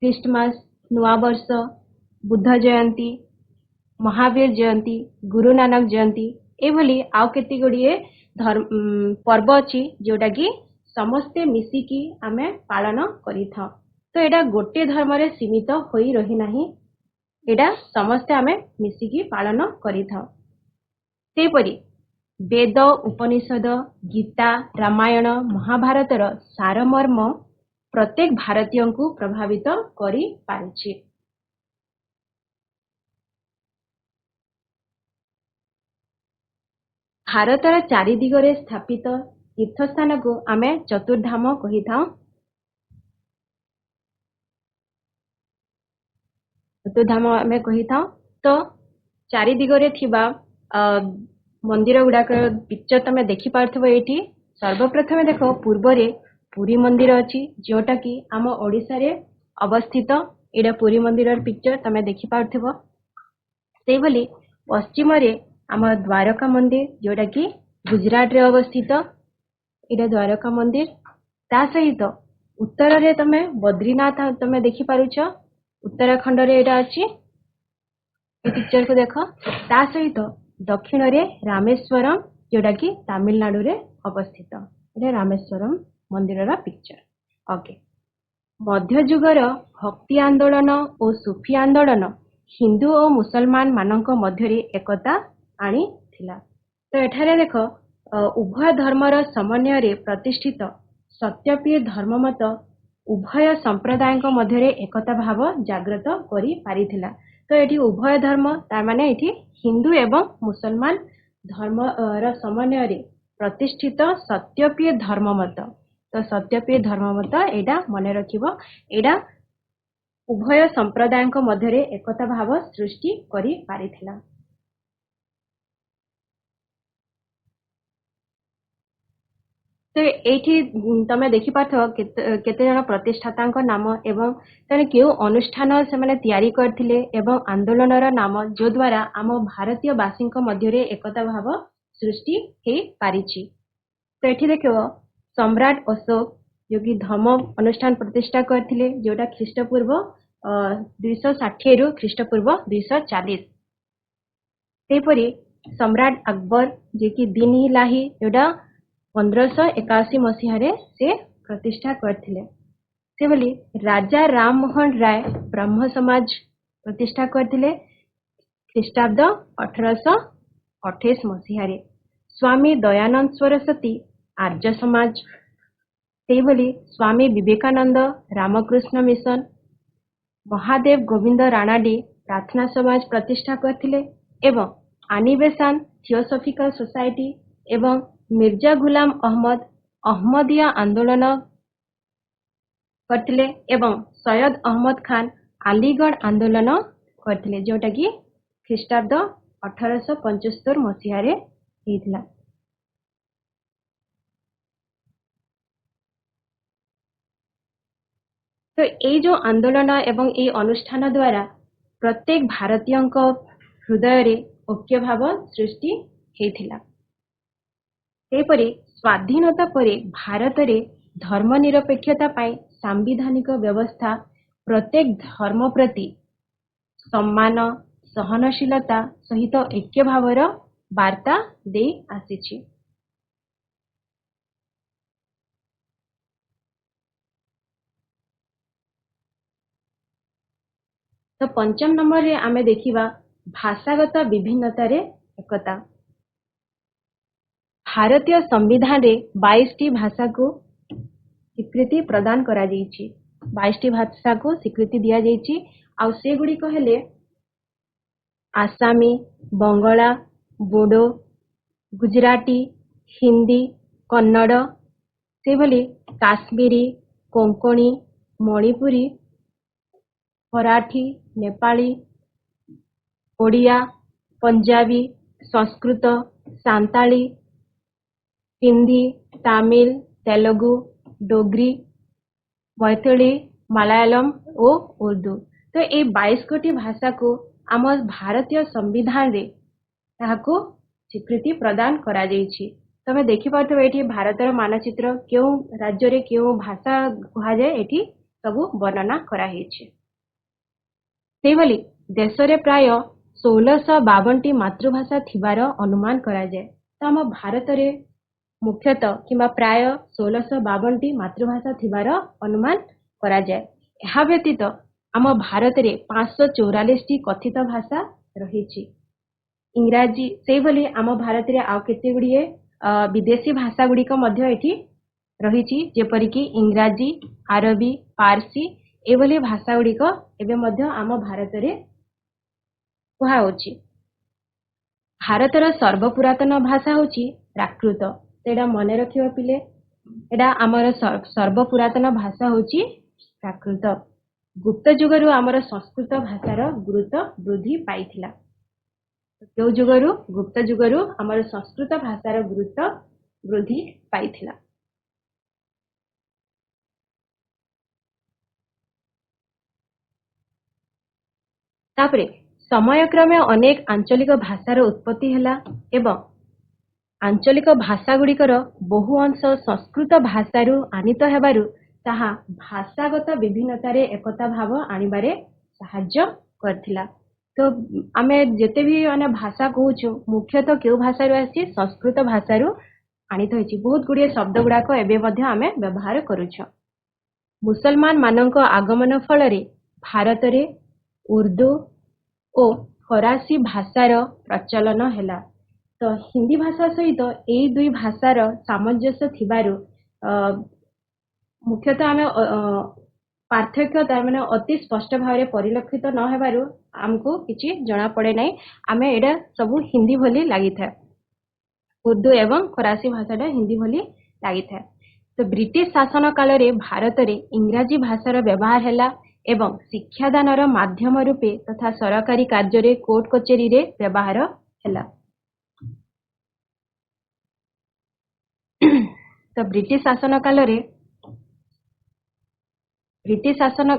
ଖ୍ରୀଷ୍ଟମାସ, ନୂଆବର୍ଷ, ବୁଦ୍ଧ ଜୟନ୍ତୀ, ମହାବୀର ଜୟନ୍ତୀ, ଗୁରୁ ନାନକ ଜୟନ୍ତୀ ଏଭଳି ଆଉ କେତେ ଗୁଡ଼ିଏ ପର୍ବ ଅଛି ଯୋଉଟାକି ସମସ୍ତେ ମିଶିକି ଆମେ ପାଳନ କରିଥାଉ। ତ ଏଇଟା ଗୋଟିଏ ଧର୍ମରେ ସୀମିତ ହୋଇ ରହିନାହିଁ, ଏଇଟା ସମସ୍ତେ ଆମେ ମିଶିକି ପାଳନ କରିଥାଉ। ସେହିପରି ବେଦ, ଉପନିଷଦ, ଗୀତା, ରାମାୟଣ, ମହାଭାରତର ସାରମର୍ମ ପ୍ରତ୍ୟେକ ଭାରତୀୟଙ୍କୁ ପ୍ରଭାବିତ କରିପାରିଛି। ଭାରତର ଚାରି ଦିଗରେ ସ୍ଥାପିତ ତୀର୍ଥସ୍ଥାନକୁ ଆମେ ଚତୁର୍ଧାମ କହିଥାଉ। ତ ଚାରି ଦିଗରେ ଥିବା मंदिर गुड़ाक पिक्चर तमे देखि पारथबो एठी सर्वप्रथमे देखो पूर्वरे पुरी मंदिर अछि जोटा कि आम ओडिसा रे अवस्थित एडा पुरी मंदिर पिक्चर तमे देखि पारथबो सेहि भली पश्चिम रे आम द्वारका मंदिर जोटा कि गुजरात रे अवस्थित एडा द्वारका मंदिर ता सहित उत्तर रे तमे बद्रीनाथ तमे देखि पारुछ उत्तराखंड रे एडा अछि ए पिक्चर को देखो ता सहित दक्षिण रे रामेश्वरम जोटा कि तमिलनाडु रे अवस्थित एटा रामेश्वरम मंदिर रा पिक्चर ओके मध्य जुगर भक्ति आंदोलन और सूफी आंदोलन हिंदू और मुसलमान मानक मध्य एकता आनी थिला तो एठारे देखो उभय धर्मर समन्वय रे प्रतिष्ठित सत्यपीर धर्ममत उभय संप्रदाय मध्य एकता भाव जागृत करी पारिथिला तो एठी उभय धर्म तार माने एठी हिंदू एवं मुसलमान धर्म र समन्वय रे प्रतिष्ठित सत्यपीर धर्ममत तो सत्यपीर धर्ममत एडा मने रखिबो एडा उभय संप्रदाय मध्य एकता भाव सृष्टि करी पारिथिला तो एठी तमे देखि पाथो केते जन प्रतिष्ठातांक नाम एवं तने केउ अनुष्ठान से माने तयारी करथिले एवं आंदोलनर नाम जो द्वारा आम भारतीय वासीक मध्य एकता भाव सृष्टि हे पारिछि तो एठी देखो सम्राट अशोक जो कि धर्म अनुष्ठान प्रतिष्ठा करथिले जोटा ख्रीष्टपूर्व 260 रु ख्रीष्टपूर्व 240 सेपरि सम्राट अकबर जे कि दिन ही लाही जोटा 1581 मसीह से प्रतिष्ठा करथिले से बोली राजा राम मोहन राय ब्रह्म समाज प्रतिष्ठा करथिले ख्रीष्टाब्द 1828 मसीह स्वामी दयानंद सरस्वती आर्य समाज से बोली स्वामी विवेकानंद रामकृष्ण मिशन महादेव गोविंद राणाडी प्रार्थना समाज प्रतिष्ठा करथिले एवं आनी बेसांत थियोसॉफिकल सोसाइटी एवं मिर्जा गुलाम अहमद अहमदिया आंदोलन करथिले एवं सैयद अहमद खान अलीगढ़ आंदोलन करथिले जोटा कि ख्रीष्टाब्द 1875 मसीह रे हेइथिला तो ये जो आंदोलन एवं ये अनुष्ठान द्वारा प्रत्येक भारतीय हृदय रे ऐक्य भाव सृष्टि हेइथिला सेपरि स्वाधीनता परे भारत रे धर्मनिरपेक्षता पाई सांविधानिक व्यवस्था प्रत्येक धर्म प्रति सम्मान सहनशीलता सहित ऐक्य भावर वार्ता दे आसीछि तो पंचम नंबर रे आमे देखिबा भाषागत विभिन्नता रे एकता भारतीय संविधान रे 22 टी भाषा को स्वीकृति प्रदान करा जाइछि 22 टी भाषा को स्वीकृति दिया जाइछि आ से गुडी कहले आसामी बंगला बोडो गुजराती हिंदी कन्नड़ से भली काश्मीरी कोंकणी मणिपुरी मराठी नेपाली ओडिया पंजाबी संस्कृत सांताली हिंदी तमिल तेलुगु डोगरी मैथिली मलयालम और उर्दू तो ये 22 कोटी भाषा को आम भारतीय संविधान रे ताहाको स्वीकृति प्रदान करा जाइछि तमे देखि पारथबे एठी भारतर मानचित्र केउ राज्य रे केउ भाषा कहा जाय एठी सबु वर्णना करा हेछि सेभली देश रे प्राय 1652 टी मातृभाषा थिबार अनुमान करा जाय तो आम भारत रे मुख्यतः किंबा प्राय 1652 टी मातृभाषा थिबार अनुमान करा जाय एहा व्यतीत आम भारत रे 544 टी कथित भाषा रहिछि इंग्राजी सेभली आम भारत रे आउ केते गुडिये विदेशी भाषा गुडी को मध्य एठी रहिछि जेपरि कि इंग्राजी अरबी पारसी एभली भाषा गुडी को एबे मध्य आम भारत रे कुहा होछि भारतर सर्वपुरातन भाषा होछि प्राकृत तेडा मने रखियो पिले एडा आमर सर्वपुरातन भाषा होछि प्राकृत गुप्त युगरु आमर संस्कृत भाषार गुरुत्व वृद्धि पाइथिला केउ जुगरु गुप्त जुगरु हमर संस्कृत भाषार गुरुत्व वृद्धि पाइथिला। तापरे समय क्रमे अनेक आंचलिक भाषार उत्पत्ति ହେଲା ଏବଂ आंचलिक भाषा गुड़िकर बहु अंश संस्कृत भाषारू आनीत हेबारू ताहा भाषागत विभिन्नतार एकता भाव आनिबारे साहाय्य करथिला। तो आमे जेते भी माने भाषा कहूछु मुख्यतः केउ भाषारू आसी संस्कृत भाषारू आनीत होइछि। बहुत गुड़िए शब्द गुड़ाक एबे मध्य आमे व्यवहार करूछु। मुसलमान मानक आगमन फलरे भारत रे उर्दू और फरासी भाषार प्रचलन हैला। तो हिंदी भाषा सहित एई दुई भाषार सामंजस्य थिबारु मुख्यतः आमे पार्थक्य तार माने अति स्पष्ट भाव परिलक्षित न हेबारु हमको किछि जଣା पड़े नै। आमे एडा सब हिंदी भली लागि था। उर्दू एवं फरासी भाषाटा हिंदी भली लागि था। तो ब्रिटिश शासन काल रे भारत रे इंग्राजी भाषार व्यवहार हैला एवं शिक्षादानर माध्यम रूपे तथा सरकारी कार्य रे कोर्ट कचेरी रे व्यवहार हैला। तो ब्रिटिश शासन काल रे ब्रिटिश शासन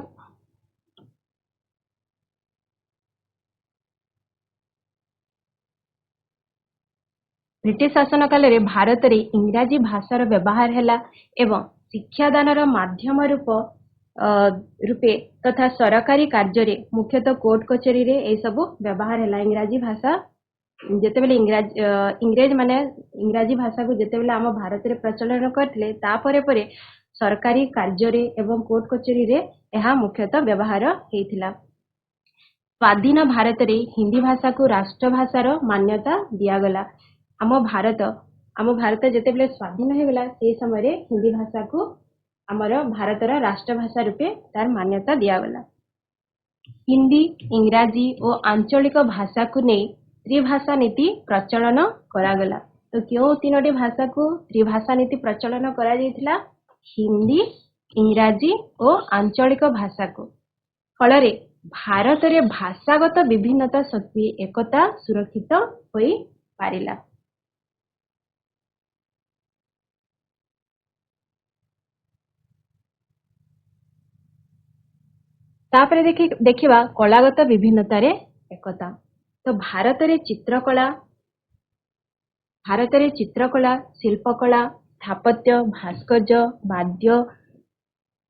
काल रे भारत रे इंग्राजी भाषार व्यवहार हैला एवं शिक्षादानर माध्यम रूपे तथा सरकारी कार्य रे मुख्यतः कोर्ट कचेरी रे ए सब व्यवहार हैला। इंग्राजी भाषा जेतेबेले इंग्रेज माने इंग्राजी भाषा को जेतेबेले आम भारत रे प्रचलन करथिले तापरे परे सरकारी कार्य रे एवं कोर्ट कचेरी रे एहा मुख्यतः व्यवहार हेइथिला। स्वाधीन भारत रे हिंदी भाषा को राष्ट्रभाषार मान्यता दिया गला। आम भारत जेतेबेले स्वाधीन हे गला से समय रे हिंदी भाषा को आमर भारतर राष्ट्रभाषा रूपे तार मान्यता दिया गला। हिंदी इंग्राजी और आंचलिक भाषा को नै त्रिभाषा नीति प्रचलन करा गला। तो क्यों तीनोटी भाषा को त्रिभाषा नीति प्रचलन करा जायथिला? हिंदी इंग्राजी और आंचलिक भाषा को फलरे भारत रे भाषागत विभिन्नता शक्ति एकता सुरक्षित होई पारिला। तापरे देखिबा कलागत विभिन्नता रे एकता। तो भारत रे चित्रकला शिल्पकला स्थापत्य भास्कर्य वाद्य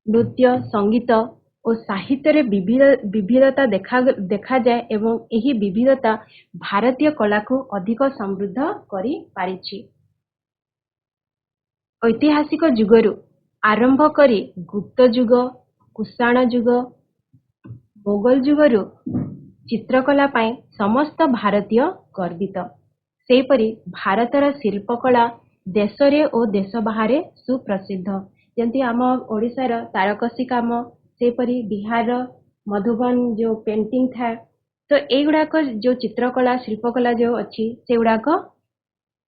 नृत्य संगीत और साहित्य रे विविधता देखा जाए एवं यही विविधता भारतीय कला को अधिक समृद्ध करी पारिछि। ऐतिहासिक जुगरु आरंभ करी गुप्त युग कुषाण युग मोगल जुगरु चित्रकला पाई समस्त भारतीय गर्वित। सेपरी भारतर शिल्पकला देश रे और देश बाहर सुप्रसिद्ध। जंती आम ओडिशार तारकसी काम सेपरी बिहार मधुबन जो पेंटिंग था। तो ए गुडाक जो चित्रकला शिल्पकला जो अच्छी से गुडाक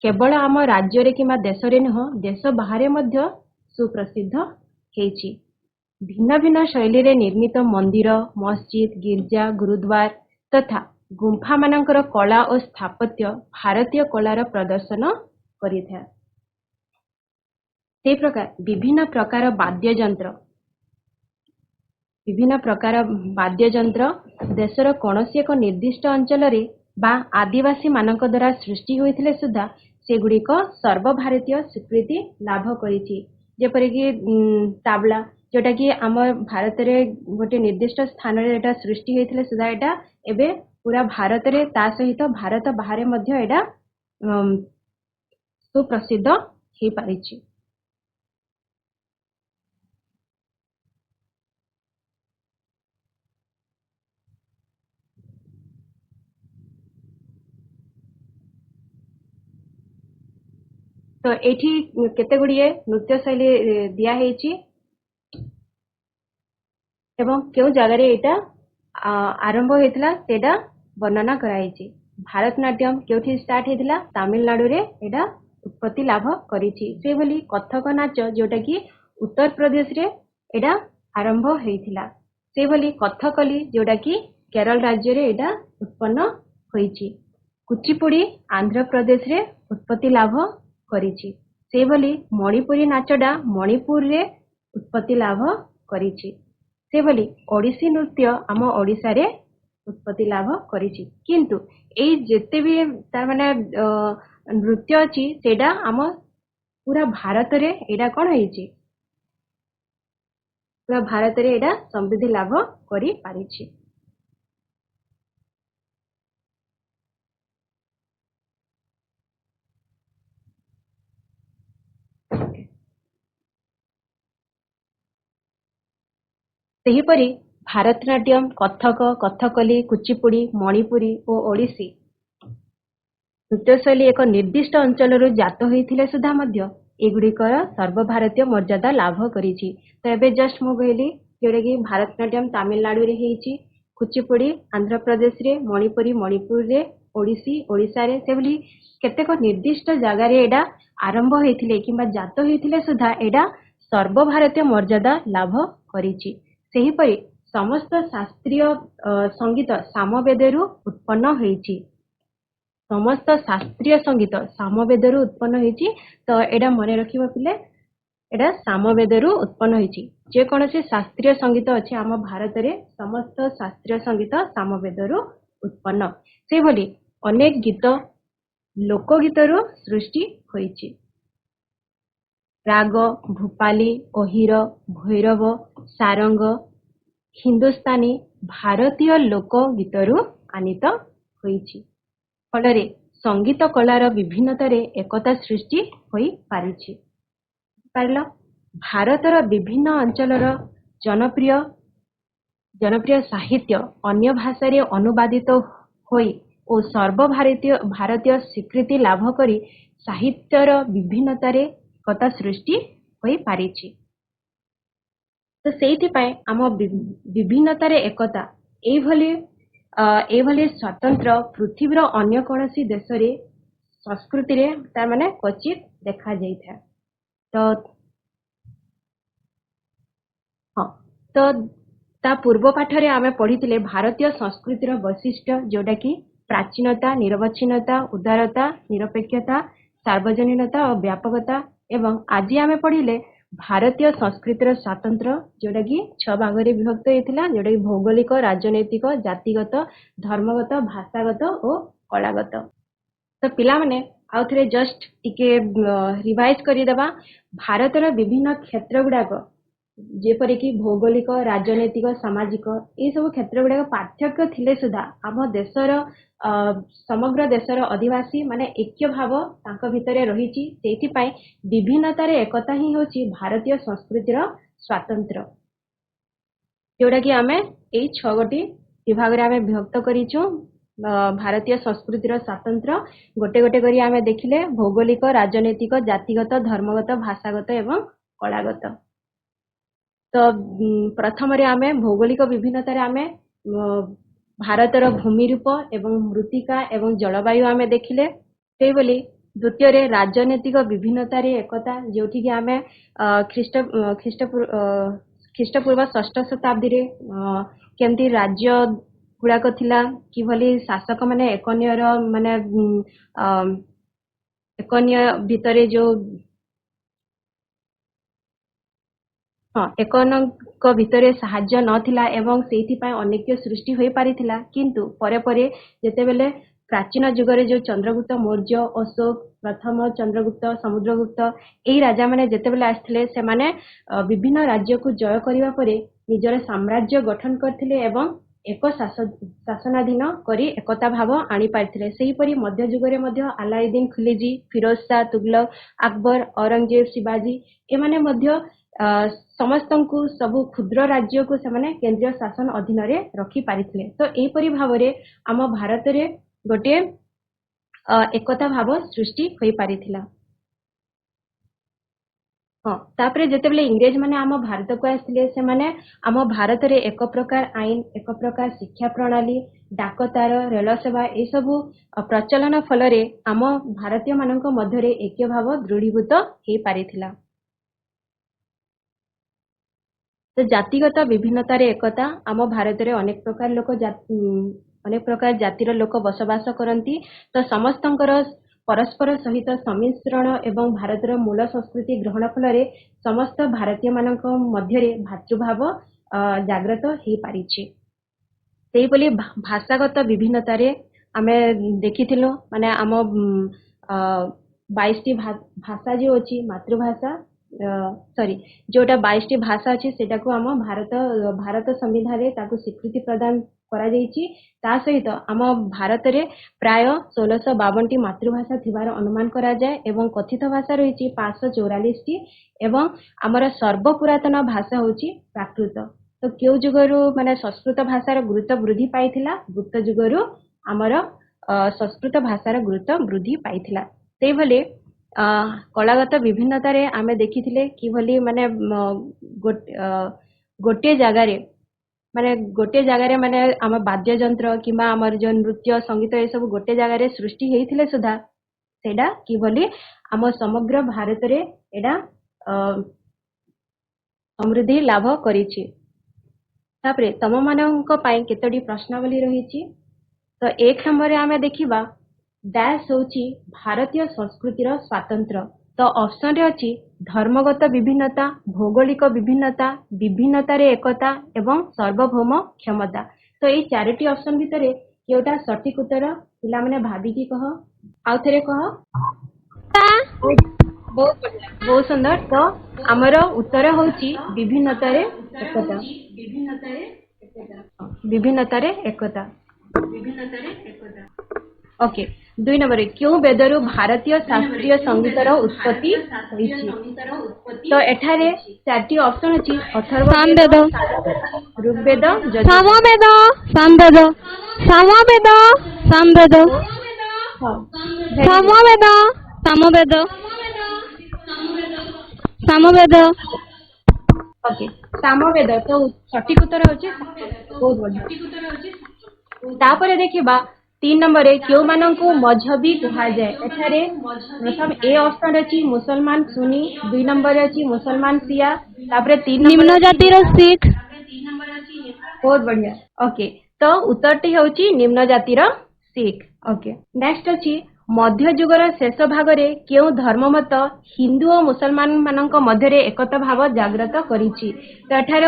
केवल आम राज्य रे किमा देश रे नह देश बाहर मध्य सुप्रसिद्ध हेछि। भिन्न भिन्न शैली रे निर्मित मंदिर मस्जिद गिरजा गुरुद्वार तथा गुंफा मानकर कला और स्थापत्य भारतीय कलार प्रदर्शन करिथा। से प्रकार विभिन्न प्रकार वाद्य यंत्र देशर कौनसी एक निर्दिष्ट अंचल रे बा आदिवासी मानक द्वारा सृष्टि होइथिले सुद्धा सेगुड़िक सर्वभारतीय स्वीकृति लाभ करिछि। जेपरि कि ताबला जोटा कि आम भारत रे गोटे निर्दिष्ट स्थान रे एटा सृष्टि होइथिले सुद्धा एटा एबे पूरा भारत रे ता सहित भारत बाहर मध्य एटा सुप्रसिद्ध हे पारिछि। तो एठी केते गुड़िए नृत्य शैली दिया हेछि एवं केउ जगह रे एटा आरंभ होइथिला सेटा वर्णना कराइछि। भारतनाट्यम केउठी स्टार्ट हेतिला तमिलनाडु रे एटा उत्पत्ति लाभ करिछि। से भली कथक नाच जोटा कि उत्तर प्रदेश रे एटा आरंभ हेतिला। से भली कथकली जोटा कि केरल राज्य रे एटा उत्पन्न होइछि। କୁଚିପୁଡ଼ି ଆନ୍ଧ୍ରପ୍ରଦେଶରେ ଉତ୍ପତ୍ତି ଲାଭ କରିଛି। ସେହିଭଳି ମଣିପୁରୀ ନାଚଟା ମଣିପୁରରେ ଉତ୍ପତ୍ତି ଲାଭ କରିଛି। ସେହିଭଳି ଓଡ଼ିଶୀ ନୃତ୍ୟ ଆମ ଓଡ଼ିଶାରେ ଉତ୍ପତ୍ତି ଲାଭ କରିଛି। କିନ୍ତୁ ଏଇ ଯେତେ ବି ତାର ମାନେ ନୃତ୍ୟ ଅଛି ସେଇଟା ଆମ ପୁରା ଭାରତରେ ଏଇଟା କଣ ହେଇଛି, ପୁରା ଭାରତରେ ଏଇଟା ସମୃଦ୍ଧି ଲାଭ କରିପାରିଛି। ସେହିପରି ଭାରତନାଟ୍ୟମ, କଥକ, କଥକଲି, କୁଚିପୁଡ଼ି, ମଣିପୁରୀ ଓ ଓଡ଼ିଶୀ ନୃତ୍ୟଶୈଳୀ ଏକ ନିର୍ଦ୍ଦିଷ୍ଟ ଅଞ୍ଚଳରୁ ଜାତ ହୋଇଥିଲେ ସୁଦ୍ଧା ମଧ୍ୟ ଏଗୁଡ଼ିକର ସର୍ବଭାରତୀୟ ମର୍ଯ୍ୟାଦା ଲାଭ କରିଛି। ତ ଏବେ ଜଷ୍ଟ ମୁଁ କହିଲି ଯୋଉଟାକି ଭାରତନାଟ୍ୟମ ତାମିଲନାଡୁରେ ହେଇଛି, କୁଚିପୁଡ଼ି ଆନ୍ଧ୍ରପ୍ରଦେଶରେ, ମଣିପୁରୀ ମଣିପୁରରେ, ଓଡ଼ିଶୀ ଓଡ଼ିଶାରେ, ସେଭଳି କେତେକ ନିର୍ଦ୍ଦିଷ୍ଟ ଜାଗାରେ ଏଇଟା ଆରମ୍ଭ ହେଇଥିଲେ କିମ୍ବା ଜାତ ହେଇଥିଲେ ସୁଦ୍ଧା ଏଇଟା ସର୍ବଭାରତୀୟ ମର୍ଯ୍ୟାଦା ଲାଭ କରିଛି। ସେହିପରି ସମସ୍ତ ଶାସ୍ତ୍ରୀୟ ସଙ୍ଗୀତ ସାମବେଦରୁ ଉତ୍ପନ୍ନ ହୋଇଛି। ସମସ୍ତ ଶାସ୍ତ୍ରୀୟ ସଙ୍ଗୀତ ସାମବେଦରୁ ଉତ୍ପନ୍ନ ହୋଇଛି। ତ ଏଇଟା ମନେ ରଖିବା ପିଲେ, ଏଇଟା ସାମବେଦରୁ ଉତ୍ପନ୍ନ ହୋଇଛି। ଯେକୌଣସି ଶାସ୍ତ୍ରୀୟ ସଙ୍ଗୀତ ଅଛି ଆମ ଭାରତରେ ସମସ୍ତ ଶାସ୍ତ୍ରୀୟ ସଙ୍ଗୀତ ସାମବେଦରୁ ଉତ୍ପନ୍ନ। ସେହିଭଳି ଅନେକ ଗୀତ ଲୋକଗୀତରୁ ସୃଷ୍ଟି ହୋଇଛି। ରାଗ, ଭୂପାଲି, ଅହିର, ଭୈରବ, ସାରଙ୍ଗ, ହିନ୍ଦୁସ୍ତାନୀ ଭାରତୀୟ ଲୋକ ଗୀତରୁ ଆନିତ ହୋଇଛି। ଫଳରେ ସଙ୍ଗୀତ କଳାର ବିଭିନ୍ନତାରେ ଏକତା ସୃଷ୍ଟି ହୋଇପାରିଛି। ପାରିଲ ଭାରତର ବିଭିନ୍ନ ଅଞ୍ଚଳର ଜନପ୍ରିୟ ସାହିତ୍ୟ ଅନ୍ୟ ଭାଷାରେ ଅନୁବାଦିତ ହୋଇ ଓ ଭାରତୀୟ ସ୍ୱୀକୃତି ଲାଭ କରି ସାହିତ୍ୟର বিভিন্নତାରେ ଏକତା ସୃଷ୍ଟି ହୋଇପାରିଛି। ତ ସେଇଥିପାଇଁ ଆମ ବିଭିନ୍ନତାରେ ଏକତା ଏଇଭଳି ସ୍ୱତନ୍ତ୍ର ପୃଥିବୀର ଅନ୍ୟ କୌଣସି ଦେଶରେ ସଂସ୍କୃତିରେ ତାର ମାନେ କ୍ୱଚିତ ଦେଖାଯାଇଥାଏ। ତ ତା ପୂର୍ବ ପାଠରେ ଆମେ ପଢିଥିଲେ ଭାରତୀୟ ସଂସ୍କୃତିର ବୈଶିଷ୍ଟ୍ୟ, ଯୋଉଟା କି ପ୍ରାଚୀନତା, ନିରବଚ୍ଛିନ୍ନତା, ଉଦାରତା, ନିରପେକ୍ଷତା, ସାର୍ବଜନୀନତା ଓ ବ୍ୟାପକତା। ଏବଂ ଆଜି ଆମେ ପଢିଲେ ଭାରତୀୟ ସଂସ୍କୃତିର ସ୍ୱାତନ୍ତ୍ର୍ୟ, ଯୋଉଟା କି 6 ଭାଗରେ ବିଭକ୍ତ ହେଇଥିଲା, ଯୋଉଟା କି ଭୌଗୋଳିକ, ରାଜନୈତିକ, ଜାତିଗତ, ଧର୍ମଗତ, ଭାଷାଗତ ଓ କଳାଗତ। ତ ପିଲାମାନେ ଆଉ ଥରେ ଜଷ୍ଟ ଟିକେ ରିଭାଇଜ କରିଦେବା। ଭାରତର ବିଭିନ୍ନ କ୍ଷେତ୍ର ଗୁଡାକ ଯେପରିକି ଭୌଗୋଳିକ, ରାଜନୈତିକ, ସାମାଜିକ, ଏଇ ସବୁ କ୍ଷେତ୍ର ଗୁଡାକ ପାର୍ଥକ୍ୟ ଥିଲେ ସୁଦ୍ଧା ଆମ ଦେଶର ସମଗ୍ର ଦେଶର ଅଧିବାସୀ ମାନେ ଐକ୍ୟ ଭାବ ତାଙ୍କ ଭିତରେ ରହିଛି। ସେଇଥିପାଇଁ ବିଭିନ୍ନତାରେ ଏକତା ହିଁ ହେଉଛି ଭାରତୀୟ ସଂସ୍କୃତିର ସ୍ୱାତନ୍ତ୍ର୍ୟ, ଯୋଉଟା କି ଆମେ ଏଇ 6 ବିଭାଗରେ ଆମେ ବିଭକ୍ତ କରିଛୁ। ଭାରତୀୟ ସଂସ୍କୃତିର ସ୍ୱାତନ୍ତ୍ର୍ୟ ଗୋଟେ ଗୋଟେ କରି ଆମେ ଦେଖିଲେ ଭୌଗୋଳିକ, ରାଜନୈତିକ, ଜାତିଗତ, ଧର୍ମଗତ, ଭାଷାଗତ ଏବଂ କଳାଗତ। ତ ପ୍ରଥମରେ ଆମେ ଭୌଗୋଳିକ ବିଭିନ୍ନତାରେ ଆମେ ଭାରତର ଭୂମି ରୂପ ଏବଂ ମୃତ୍ତିକା ଏବଂ ଜଳବାୟୁ ଆମେ ଦେଖିଲେ। ସେଇଭଳି ଦ୍ୱିତୀୟରେ ରାଜନୈତିକ ବିଭିନ୍ନତାରେ ଏକତା, ଯୋଉଠିକି ଆମେ ଖ୍ରୀଷ୍ଟପୂର୍ବ 6ଠ ଶତାବ୍ଦୀରେ କେମିତି ରାଜ୍ୟ ଗୁଡାକ ଥିଲା, କିଭଳି ଶାସକ ମାନେ ଏକନ୍ୟର ମାନେ ଏକନ୍ୟ ଭିତରେ ଯୋଉ ଏକଙ୍କ ଭିତରେ ସାହାଯ୍ୟ ନଥିଲା ଏବଂ ସେଇଥିପାଇଁ ଅନୈକ୍ୟ ସୃଷ୍ଟି ହୋଇପାରିଥିଲା। କିନ୍ତୁ ପରେ ପରେ ଯେତେବେଳେ ପ୍ରାଚୀନ ଯୁଗରେ ଯୋଉ ଚନ୍ଦ୍ରଗୁପ୍ତ ମୌର୍ଯ୍ୟ, ଅଶୋକ ପ୍ରଥମ, ଚନ୍ଦ୍ରଗୁପ୍ତ, ସମୁଦ୍ରଗୁପ୍ତ, ଏଇ ରାଜାମାନେ ଯେତେବେଳେ ଆସିଥିଲେ ସେମାନେ ବିଭିନ୍ନ ରାଜ୍ୟକୁ ଜୟ କରିବା ପରେ ନିଜର ସାମ୍ରାଜ୍ୟ ଗଠନ କରିଥିଲେ ଏବଂ ଏକ ଶାସନାଧୀନ କରି ଏକତା ଭାବ ଆଣିପାରିଥିଲେ। ସେହିପରି ମଧ୍ୟଯୁଗରେ ମଧ୍ୟ ଆଲାଉଦ୍ଦିନ ଖିଲଜି, ଫିରୋଜ ଶାହ ତୁଗଲକ, ଆକବର, ଔରଙ୍ଗଜେବ, ଶିବାଜୀ ଏମାନେ ମଧ୍ୟ ସମସ୍ତଙ୍କୁ ସବୁ କ୍ଷୁଦ୍ର ରାଜ୍ୟକୁ ସେମାନେ କେନ୍ଦ୍ରୀୟ ଶାସନ ଅଧୀନରେ ରଖିପାରିଥିଲେ। ତ ଏହିପରି ଭାବରେ ଆମ ଭାରତରେ ଗୋଟିଏ ଏକତା ଭାବ ସୃଷ୍ଟି ହୋଇପାରିଥିଲା। ତାପରେ ଯେତେବେଳେ ଇଂରେଜ ମାନେ ଆମ ଭାରତକୁ ଆସିଥିଲେ ସେମାନେ ଆମ ଭାରତରେ ଏକ ପ୍ରକାର ଆଇନ, ଏକ ପ୍ରକାର ଶିକ୍ଷା ପ୍ରଣାଳୀ, ଡାକତାର, ରେଳ ସେବା ଏସବୁ ପ୍ରଚଳନ ଫଳରେ ଆମ ଭାରତୀୟ ମାନଙ୍କ ମଧ୍ୟରେ ଐକ୍ୟ ଭାବ ଦୃଢୀଭୂତ ହେଇପାରିଥିଲା। ତ ଜାତିଗତ ବିଭିନ୍ନତାରେ ଏକତା, ଆମ ଭାରତରେ ଅନେକ ପ୍ରକାର ଲୋକ अनेक प्रकार जातिर लोक बसवास करती तो समस्तंकर परस्पर सहित सम्मिश्रण एवं भारतर मूल संस्कृति ग्रहण फल समस्त भारतीय मानक मध्य भातृभाव जागृत हो पारिछि। सेहिभली भाषागत विभिन्नतार आमे देखिथिलु माने आम 22टी भाषा जो अच्छी मातृभाषा सॉरी जोटा 22टी भाषा अच्छी सेटा को आम भारत संविधान रे ताकू स्वीकृति प्रदान करा जाइछि। ता सहित आम भारत रे प्राय 1652टी मातृभाषा थिबार अनुमान करा जाय एवं कथित भाषा रहिछि 544टी एवं आमर सर्वपुरातन भाषा होछि प्राकृत। तो क्यों जुगरु माने संस्कृत भाषार गुरुत्व वृद्धि पाइथिला गुप्त जुगरु आमर संस्कृत भाषार गुरुत्व वृद्धि पाइथिला। सेहिभली कलागत विभिन्नतार आमे देखिथिले किभली माने गोटे जगार माने आम वाद्य यंत्र किंबा आमर जो नृत्य संगीत ये सब गोटे जगार सृष्टि हेइथिले सुधा सेडा किभली आम समग्र भारत रे एडा समृद्धि लाभ करिछि। तापरे तम मानक पाई केतोटी प्रश्नावली रही। तो एक नंबर आमे देखिबा डैश होची भारतीय संस्कृतिर स्वातंत्र। तो ऑप्शन रे अछि धर्मगत विभिन्नता भौगोलिक विभिन्नता विभिन्नतार एकता एवं सार्वभौम क्षमता। तो ये चारोटी ऑप्शन भितर केउटा सठिक उत्तर पिला माने भाबिकी कह आउ थरे कह। बहुत सुंदर। तो आमर उत्तर होची विभिन्नतार एकता विभिन्नतार एकता। ओके 2 नंबर क्यों वेदरु भारतीय शास्त्रीय संगीतर उत्पत्ति होईछि। तो एठारे चारटी ऑप्शन अछि अथर्ववेद ऋग्वेद सामवेद सामवेद सामवेद सामवेद सामवेद सामवेद सामवेद। ओके सामवेद। तो सठिक उत्तर होछि बहुत बढ़िया। तापरे देखिबा 3 नंबर क्यों मानकु मजहबी कहा जाए। एठारे प्रथम ए ऑप्शन अछि मुसलमान सुन्नी 2 नंबर अछि मुसलमान शिया तापरे 3 निम्न जातिर सिख। बहुत बढ़िया। ओके तो उत्तरटी होछि निम्न जातिर सिख। ओके नेक्स्ट अछि मध्य युगर शेष भाग रे क्यों धर्ममत हिंदू और मुसलमान मानक मध्य रे एकता भाव जागृत करिछि। तो एठारे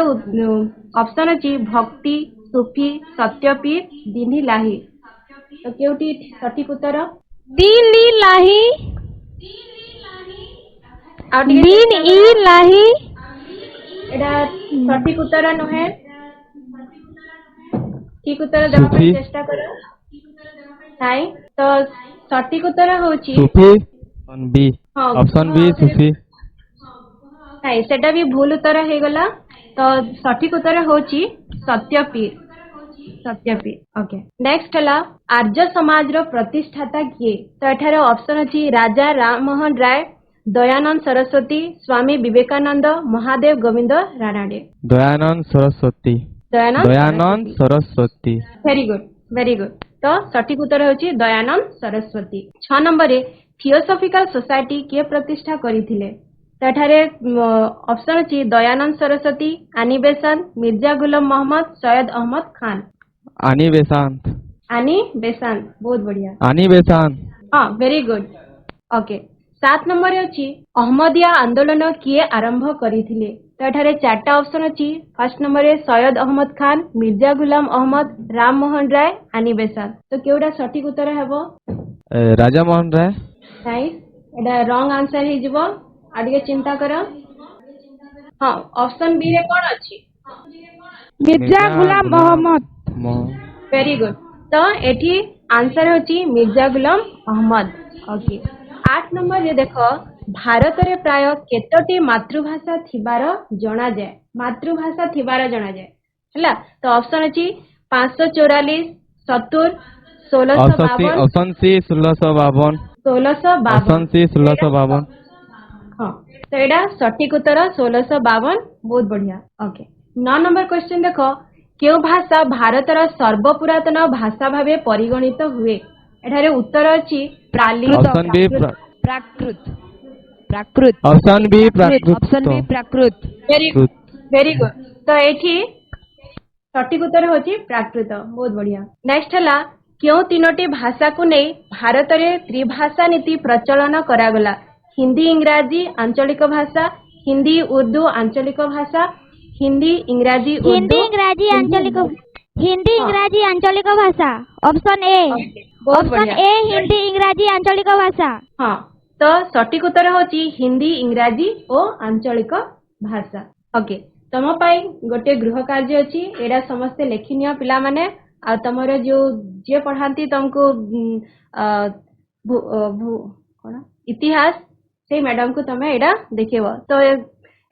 ऑप्शन अछि भक्ति सूफी सत्यपीठ दिनी लाही। तो केउटी सठिक उत्तर दिल्ली लाही दिन ई लाही। एडा सठिक उत्तर नहे ठीक उत्तर देबा ପାଇଁ चेष्टा करो नाइ। तो सठिक उत्तर होची सूफी ऑप्शन बी सूफी नाइ सेटा भी भूल उत्तर हे गला। तो सठिक उत्तर होची सत्यपीठ सत्यपीठ। ओके नेक्स्ट हला आर्य समाज रो प्रतिष्ठाता किए। तो एठारे ऑप्शन अछि Raja Rammohan Roy Dayanand Saraswati Swami Vivekananda Mahadev Govind Ranade. Dayanand Saraswati very good very good. तो सठिक उत्तर होची Dayanand Saraswati. 6 number theosophical society किए प्रतिष्ठा करिथिले। तो एठारे ऑप्शन अछि दयानंद सरस्वती आनी बेसंत मिर्जा गुलाम मोहम्मद सैयद अहमद खान। आनी बेसांत बहुत बढ़िया आनी बेसांत। हाँ वेरी गुड। ओके 7 नंबर अछि अहमदिया आंदोलन किए आरंभ करिथिले। तो एठारे 4टा ऑप्शन अछि फर्स्ट नंबर सैयद अहमद खान मिर्जा गुलाम अहमद राम मोहन राय आनी बेसांत। तो केउडा सठिक उत्तर हेबो राजा मोहन राय। नाइस एडा रॉन्ग आंसर हे जिवो आडिके चिंता करो। हाँ ऑप्शन बी रे कोन अछि मिर्जा गुलाम मोहम्मद। Very good. तो एठी आंसर होची मिर्जा गुलाम अहमद। ओके 8 नंबर रे देखो भारत रे प्राय केतोटी मातृभाषा थिबार जणा जाय हला। तो ऑप्शन अछि 544 70 1652 ऑप्शन सी 1652। हाँ तो एडा सठिक उत्तर 1652 बहुत बढ़िया। ओके 9 नंबर क्वेश्चन देखो क्यों भाषा भारतर सर्वपुरातन भाषा भावे परिगणित हुए। एठारे उत्तर अछि Prakrit. Option B Prakrit Prakrit option B Prakrit. Very good. तो एठी सठिक उत्तर होची प्राकृत। बहुत बढ़िया। नेक्स्ट हला क्यों तीनोटी भाषा को नहीं भारत रे त्रिभाषा नीति प्रचलन करागला? हिंदी इंग्राजी आंचलिक भाषा, हिंदी उर्दू आंचलिक भाषा, हिंदी इंग्राजी हिंदी इंग्राजी आंचलिक भाषा। Option A. Option A Hindi इंग्राजी आंचलिक भाषा। हाँ तो सठिक उत्तर होची हिंदी इंग्राजी और आंचलिक भाषा। ओके तम पाई गोटे गृह कार्य अछि एडा समस्त लेखिनिया पिला माने आ तमरो जो जे पढ़ांती तुमको कोन इतिहास से मैडम को तमे एडा देखिबो। तो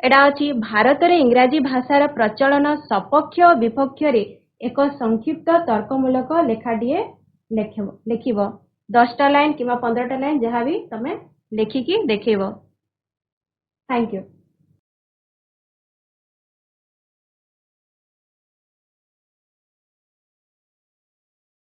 एडा अछि भारत रे इंग्राजी भाषार प्रचलन सपक्ष और विपक्ष रे एक संक्षिप्त तर्कमूलक लेखाडीए लेखिबो 10टा लाइन किबा 15टा लाइन जहां भी तमे लेखिकी देखिबो। Thank you.